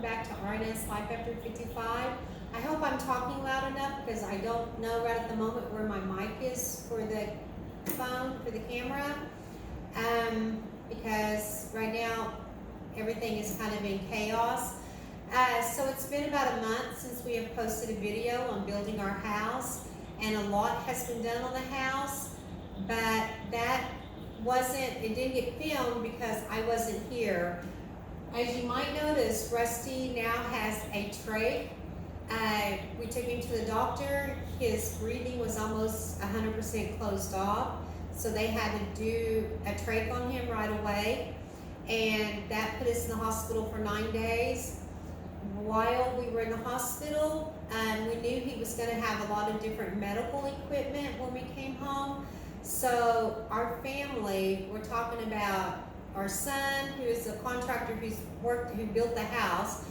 welcome back to RNS Life After 55. I hope I'm talking loud enough because I don't know right at the moment where my mic is for the phone, for the camera. Because right now everything is kind of in chaos. So it's been about a month since we have posted a video on building our house, and a lot has been done on the house, but it didn't get filmed because I wasn't here. As you might notice, Rusty now has a trach. We took him to the doctor. His breathing was almost 100% closed off, so they had to do a trach on him right away, and that put us in the hospital for 9 days. While we were in the hospital, we knew he was going to have a lot of different medical equipment when we came home. So our family, we're talking about our son, who is a contractor who built the house.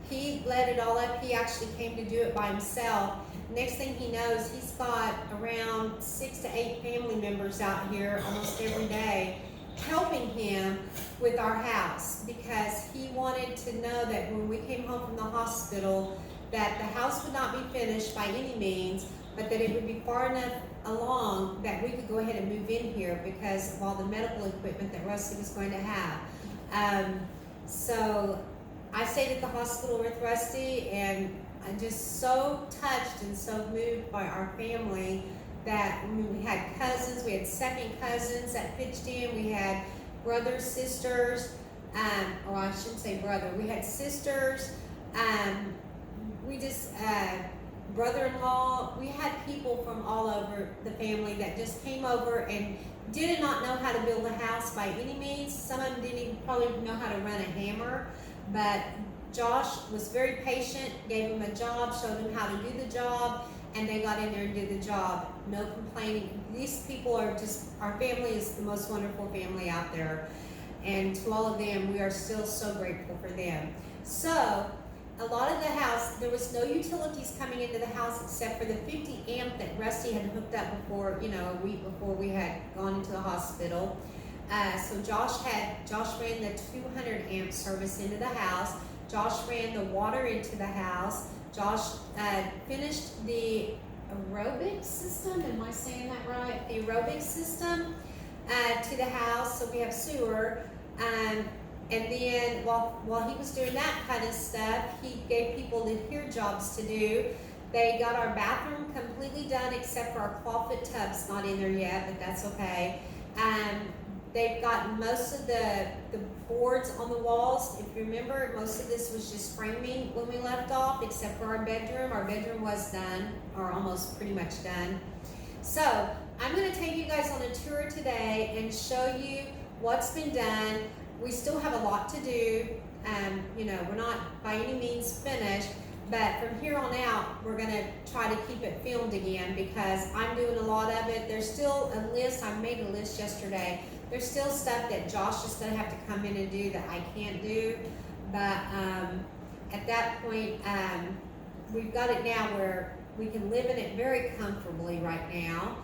He led it all up. He actually came to do it by himself. Next thing he knows, he's got around 6 to 8 family members out here almost every day helping him with our house, because he wanted to know that when we came home from the hospital that the house would not be finished by any means, but that it would be far enough along that we could go ahead and move in here because of all the medical equipment that Rusty was going to have. So I stayed at the hospital with Rusty, and I'm just so touched and so moved by our family that we had cousins, we had second cousins that pitched in, we had brothers, sisters, or I shouldn't say brother, we had sisters, brother-in-law, we had people from all over the family that just came over and did not know how to build a house by any means. Some of them didn't even probably know how to run a hammer, but Josh was very patient, gave him a job, showed him how to do the job, and they got in there and did the job. No complaining. These people are just, our family is the most wonderful family out there. And to all of them, we are still so grateful for them. So, a lot of the house, there was no utilities coming into the house except for the 50 amp that Rusty had hooked up before, a week before we had gone into the hospital. So Josh ran the 200 amp service into the house. Josh ran the water into the house. Josh finished the aerobic system, am I saying that right? The aerobic system to the house, so we have sewer. And then while he was doing that kind of stuff, he gave people the here jobs to do. They got our bathroom completely done except for our clawfoot tubs not in there yet, but that's okay. They've got most of the boards on the walls. If you remember, most of this was just framing when we left off, except for our bedroom. Our bedroom was done, or almost pretty much done. So I'm going to take you guys on a tour today and show you what's been done. We still have a lot to do. We're not by any means finished, but from here on out, we're going to try to keep it filmed again because I'm doing a lot of it. There's still a list. I made a list yesterday. There's still stuff that Josh is going to have to come in and do that I can't do, but at that point, we've got it now where we can live in it very comfortably right now.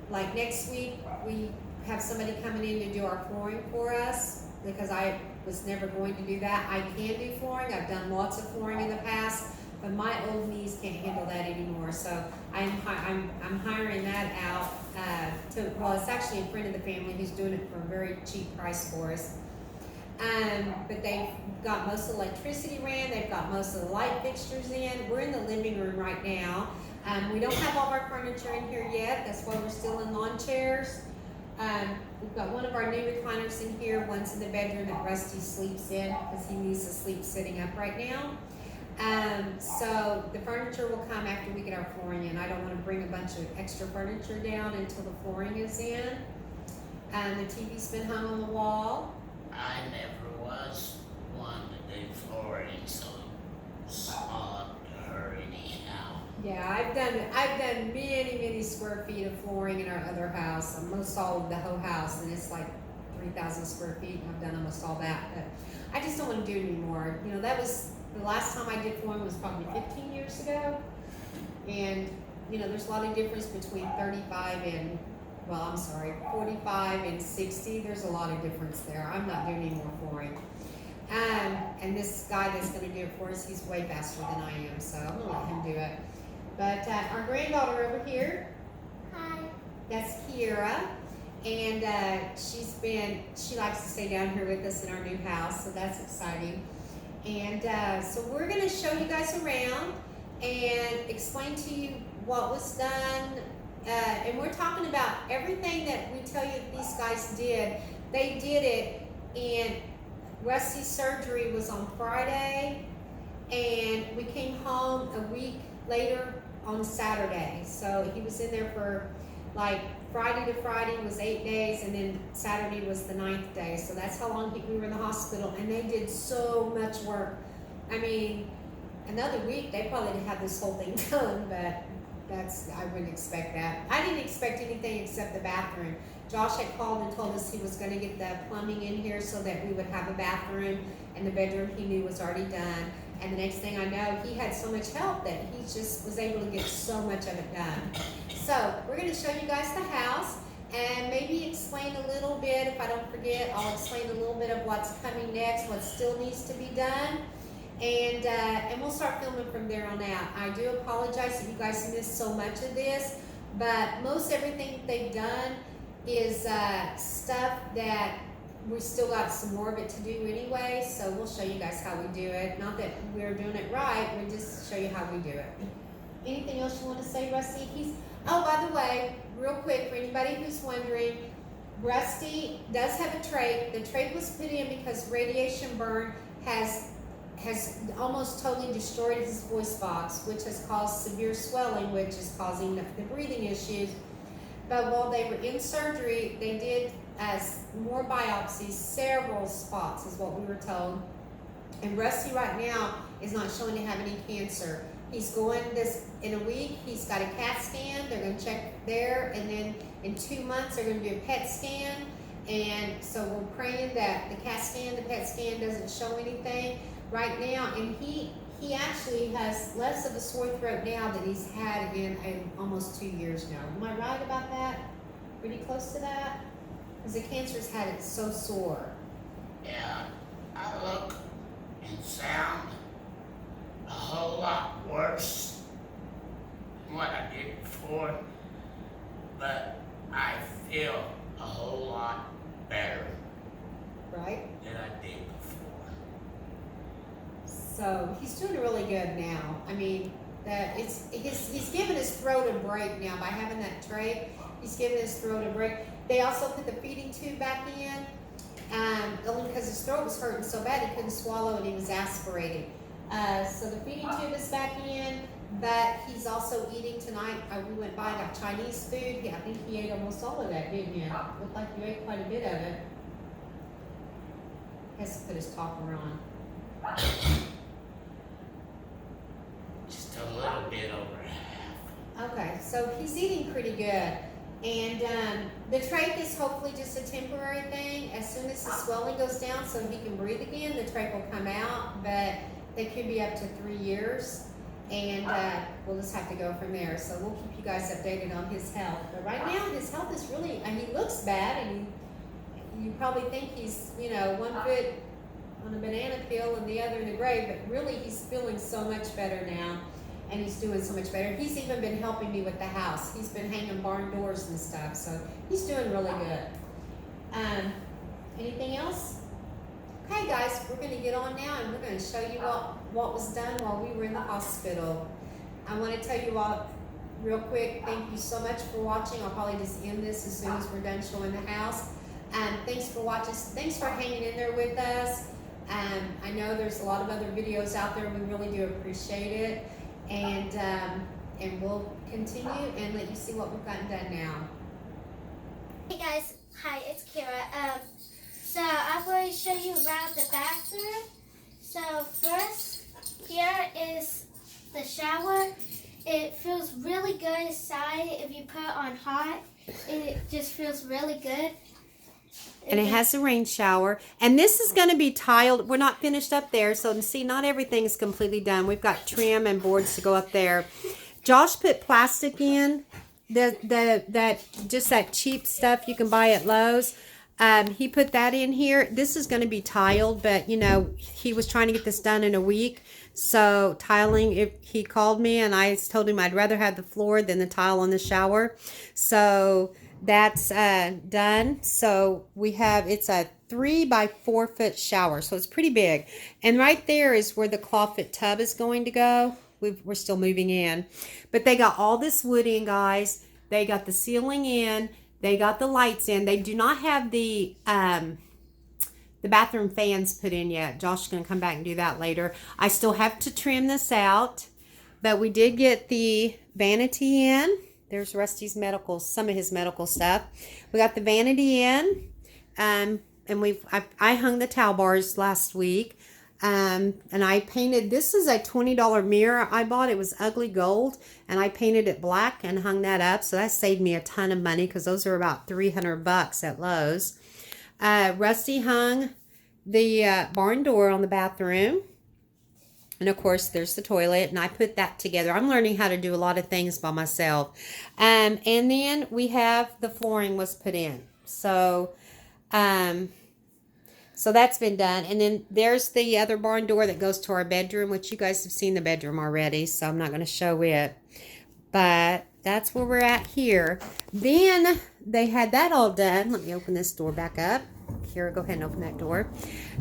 Like next week, we have somebody coming in to do our flooring for us because I was never going to do that. I can do flooring. I've done lots of flooring in the past, but my old knees can't handle that anymore. So I'm hiring that out it's actually a friend of the family who's doing it for a very cheap price for us. But they've got most of the electricity ran. They've got most of the light fixtures in. We're in the living room right now. We don't have all of our furniture in here yet. That's why we're still in lawn chairs. We've got one of our new recliners in here. One's in the bedroom that Rusty sleeps in because he needs to sleep sitting up right now. So the furniture will come after we get our flooring in. I don't want to bring a bunch of extra furniture down until the flooring is in. The TV's been hung on the wall. I never was one to do flooring, so it's up to her anyhow. Yeah, I've done many square feet of flooring in our other house, almost all of the whole house, and it's like 3,000 square feet, and I've done almost all that. But I just don't want to do it anymore. That was the last time I did flooring was probably 15 years ago, and there's a lot of difference between 45 and 60. There's a lot of difference there. I'm not doing any more flooring. And this guy that's going to do it for us, he's way faster than I am, so I'm going to let him do it. But our granddaughter over here, Hi. that's Kiera, and she likes to stay down here with us in our new house, so that's exciting. And so we're going to show you guys around and explain to you what was done. And we're talking about everything that we tell you these guys did. They did it, and Rusty's surgery was on Friday, and we came home a week later on Saturday. So he was in there for like Friday to Friday was 8 days, and then Saturday was the 9th day. So that's how long we were in the hospital, and they did so much work. I mean, another week they probably didn't have this whole thing done, but I wouldn't expect that. I didn't expect anything except the bathroom. Josh had called and told us he was going to get the plumbing in here so that we would have a bathroom, and the bedroom he knew was already done. And the next thing I know, he had so much help that he just was able to get so much of it done. So we're going to show you guys the house and maybe explain a little bit. If I don't forget, I'll explain a little bit of what's coming next, what still needs to be done. And we'll start filming from there on out. I do apologize if you guys missed so much of this, but most everything they've done is stuff that we still got some more of it to do anyway, so we'll show you guys how we do it. Not that we're doing it right, we just show you how we do it. Anything else you want to say, Rusty? Oh, by the way, real quick, for anybody who's wondering, Rusty does have a trach. The trach was put in because radiation burn has almost totally destroyed his voice box, which has caused severe swelling, which is causing the breathing issues. But while they were in surgery, they did more biopsies, several spots is what we were told. And Rusty right now is not showing to have any cancer. He's going this in a week. He's got a CAT scan. They're going to check there, and then in 2 months they're going to do a PET scan. And so we're praying that the PET scan doesn't show anything right now. And he actually has less of a sore throat now than he's had in almost 2 years now. Am I right about that? Pretty close to that? Because the cancer's had it so sore. Yeah, I look and sound a whole lot worse than what I did before, but I feel a whole lot better Right? than I did before. So he's doing really good now. I mean, he's given his throat a break now by having that trach. He's given his throat a break. They also put the feeding tube back in, only because his throat was hurting so bad he couldn't swallow and he was aspirating. So the feeding tube is back in, but he's also eating tonight. We went by and got Chinese food. I think he ate almost all of that, didn't you? Looked like you ate quite a bit of it. Has to put his topper on. Just a little bit over half. Okay, so he's eating pretty good. And the trach is hopefully just a temporary thing. As soon as the swelling goes down so he can breathe again, the trach will come out, but they could be up to 3 years. And we'll just have to go from there. So we'll keep you guys updated on his health. But right now, his health is really, he looks bad, and you probably think he's, 1 foot on a banana peel and the other in the grave, but really he's feeling so much better now. And he's doing so much better. He's even been helping me with the house. He's been hanging barn doors and stuff, so he's doing really good. Anything else? Okay, guys, we're going to get on now, and we're going to show you what was done while we were in the hospital. I want to tell you all real quick, thank you so much for watching. I'll probably just end this as soon as we're done showing the house. Thanks for watching. Thanks for hanging in there with us. I know there's a lot of other videos out there. We really do appreciate it. And we'll continue and let you see what we've gotten done now. Hey guys, hi, it's Kira. So I'm going to show you around the bathroom. So first, here is the shower. It feels really good inside. If you put it on hot, it just feels really good. And it has a rain shower. And this is going to be tiled. We're not finished up there. So see, not everything's completely done. We've got trim and boards to go up there. Josh put plastic in. That cheap stuff you can buy at Lowe's. He put that in here. This is going to be tiled, but you know, he was trying to get this done in a week. So tiling, if he called me and I told him I'd rather have the floor than the tile on the shower. So that's done. So we have, it's a 3 by 4 foot shower. So it's pretty big. And right there is where the clawfoot tub is going to go. We're still moving in. But they got all this wood in, guys. They got the ceiling in. They got the lights in. They do not have the bathroom fans put in yet. Josh is going to come back and do that later. I still have to trim this out, but we did get the vanity in. There's Rusty's medical, some of his medical stuff. We got the vanity in, and I hung the towel bars last week, and I painted. This is a $20 mirror I bought. It was ugly gold, and I painted it black and hung that up. So that saved me a ton of money because those are about $300 at Lowe's. Rusty hung the barn door on the bathroom. And of course, there's the toilet, and I put that together. I'm learning how to do a lot of things by myself. And then we have the flooring was put in. So, so that's been done. And then there's the other barn door that goes to our bedroom, which you guys have seen the bedroom already, so I'm not going to show it. But that's where we're at here. Then they had that all done. Let me open this door back up. Here, go ahead and open that door.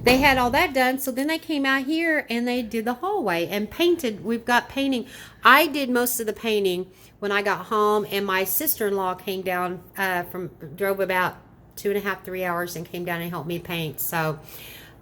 They had all that done, so then they came out here and they did the hallway and painted. We've got painting. I did most of the painting when I got home, and my sister-in-law came down drove about 2.5, 3 hours and came down and helped me paint. So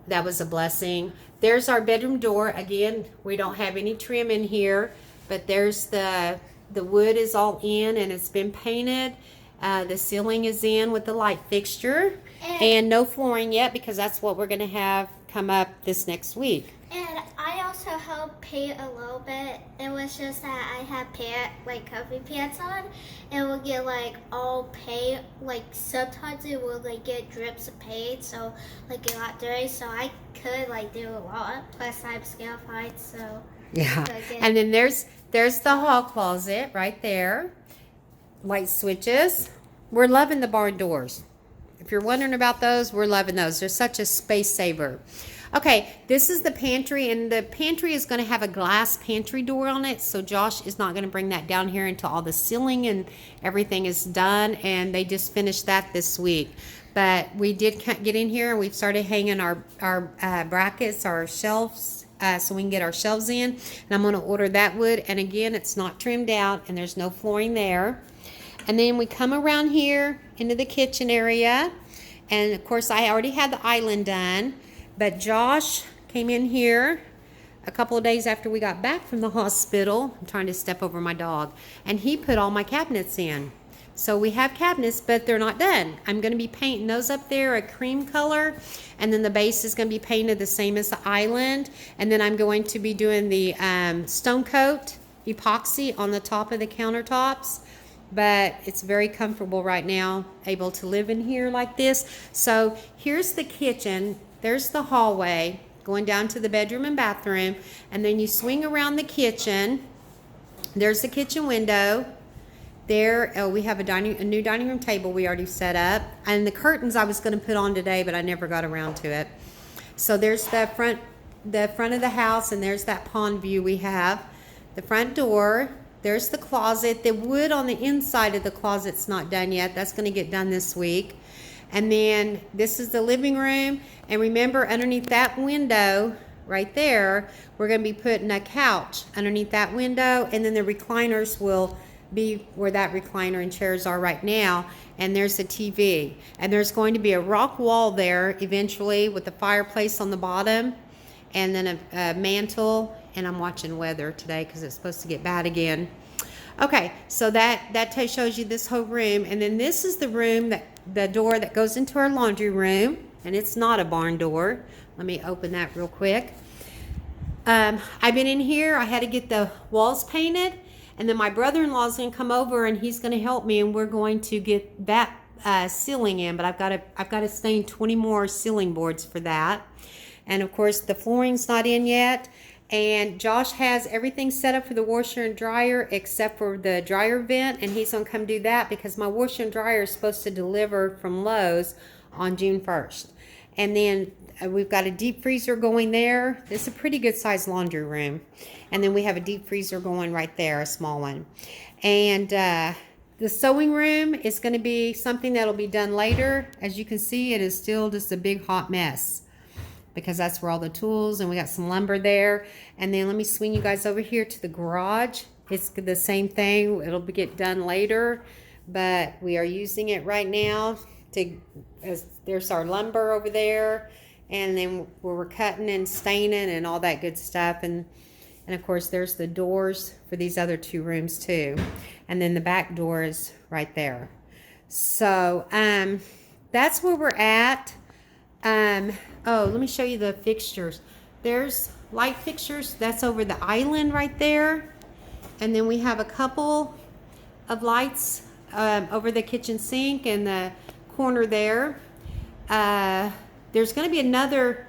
that was a blessing. There's our bedroom door. Again, we don't have any trim in here, but there's the wood is all in and it's been painted. The ceiling is in with the light fixture, and no flooring yet because that's what we're going to have come up this next week. And I also helped paint a little bit. It was just that I had coffee pants on, and we'll get all paint. Sometimes it will get drips of paint, so it got dirty. So I could do a lot. Plus I'm scarified, so yeah. And then there's the hall closet right there. Light switches. We're loving the barn doors. If you're wondering about those, we're loving those. They're such a space saver. Okay, this is the pantry, and the pantry is going to have a glass pantry door on it, so Josh is not going to bring that down here until all the ceiling and everything is done, and they just finished that this week. But we did get in here, and we've started hanging our brackets, our shelves, so we can get our shelves in, and I'm going to order that wood, and again, it's not trimmed out, and there's no flooring there. And then we come around here into the kitchen area, and of course I already had the island done, but Josh came in here a couple of days after we got back from the hospital. I'm trying to step over my dog, and he put all my cabinets in. So we have cabinets, but they're not done. I'm going to be painting those up there a cream color, and then the base is going to be painted the same as the island, and then I'm going to be doing the stone coat epoxy on the top of the countertops. But it's very comfortable right now, able to live in here like this. So here's the kitchen. There's the hallway going down to the bedroom and bathroom, and then you swing around the kitchen. There's the kitchen window. There, oh, we have a new dining room table we already set up, and the curtains I was going to put on today, but I never got around to it. So there's the front of the house, and there's that pond view we have. The front door. There's the closet. The wood on the inside of the closet's not done yet. That's going to get done this week. And then this is the living room. And remember, underneath that window right there, we're going to be putting a couch underneath that window. And then the recliners will be where that recliner and chairs are right now. And there's the TV. And there's going to be a rock wall there eventually with the fireplace on the bottom. And then a mantle. And I'm watching weather today because it's supposed to get bad again. Okay, so that shows you this whole room. And then this is the room, the door that goes into our laundry room. And it's not a barn door. Let me open that real quick. I've been in here. I had to get the walls painted. And then my brother-in-law is going to come over and he's going to help me. And we're going to get that ceiling in. But I've got to stain 20 more ceiling boards for that. And of course, the flooring's not in yet. And Josh has everything set up for the washer and dryer except for the dryer vent, and he's going to come do that because my washer and dryer is supposed to deliver from Lowe's on June 1st. And then we've got a deep freezer going there. This is a pretty good sized laundry room. And then we have a deep freezer going right there, a small one. And the sewing room is going to be something that'll be done later. As you can see, it is still just a big hot mess because that's where all the tools, and we got some lumber there. And then let me swing you guys over here to the garage. It's the same thing. It'll get done later, but we are using it right now there's our lumber over there, and then where we're cutting and staining and all that good stuff. And of course there's the doors for these other two rooms too. And then the back door is right there. So that's where we're at. Oh, let me show you the fixtures. There's light fixtures. That's over the island right there. And then we have a couple of lights over the kitchen sink and the corner there. There's going to be another,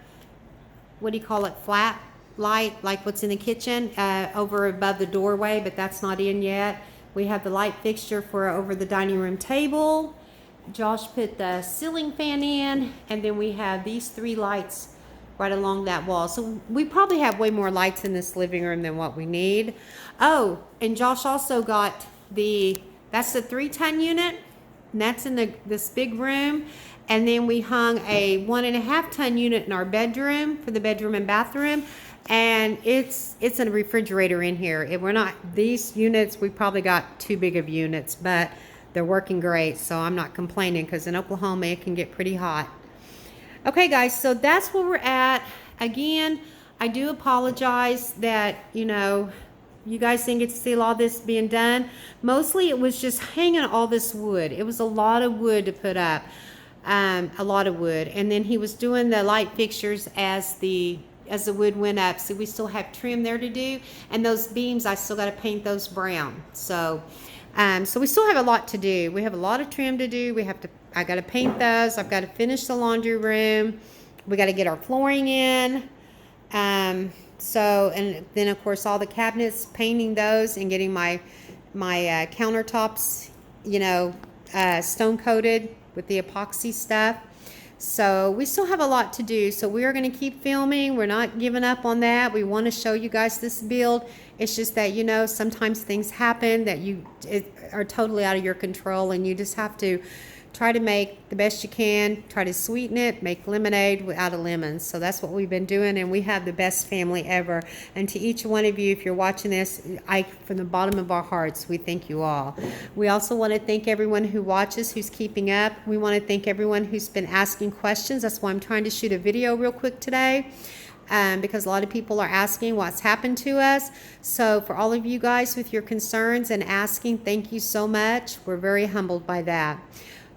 what do you call it, flat light like what's in the kitchen over above the doorway, but that's not in yet. We have the light fixture for over the dining room table. Josh put the ceiling fan in, and then we have these 3 lights right along that wall. So we probably have way more lights in this living room than what we need. Oh, and Josh also got that's the 3-ton unit, and that's in this big room. And then we hung a 1.5-ton unit in our bedroom for the bedroom and bathroom. And it's a refrigerator in here. These units, we probably got too big of units, but they're working great. So I'm not complaining, because in Oklahoma, it can get pretty hot. Okay, guys, so that's where we're at. Again, I do apologize that, you guys didn't get to see all this being done. Mostly it was just hanging all this wood. It was a lot of wood to put up, a lot of wood. And then he was doing the light fixtures as the wood went up. So we still have trim there to do. And those beams, I still got to paint those brown. So we still have a lot to do. We have a lot of trim to do. I got to paint those. I've got to finish the laundry room. We got to get our flooring in. And then of course all the cabinets, painting those and getting my countertops, stone coated with the epoxy stuff. So we still have a lot to do. So we are going to keep filming. We're not giving up on that. We want to show you guys this build. It's just that, sometimes things happen that are totally out of your control, and you just have to try to make the best you can, try to sweeten it, make lemonade without a lemon. So that's what we've been doing, and we have the best family ever. And to each one of you, if you're watching this, from the bottom of our hearts, we thank you all. We also want to thank everyone who watches, who's keeping up. We want to thank everyone who's been asking questions. That's why I'm trying to shoot a video real quick today. Because a lot of people are asking what's happened to us. So for all of you guys with your concerns and asking, thank you so much. We're very humbled by that.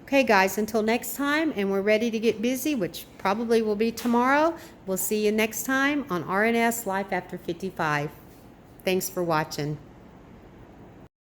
Okay, guys, until next time, and we're ready to get busy, which probably will be tomorrow. We'll see you next time on RNS Life After 55. Thanks for watching.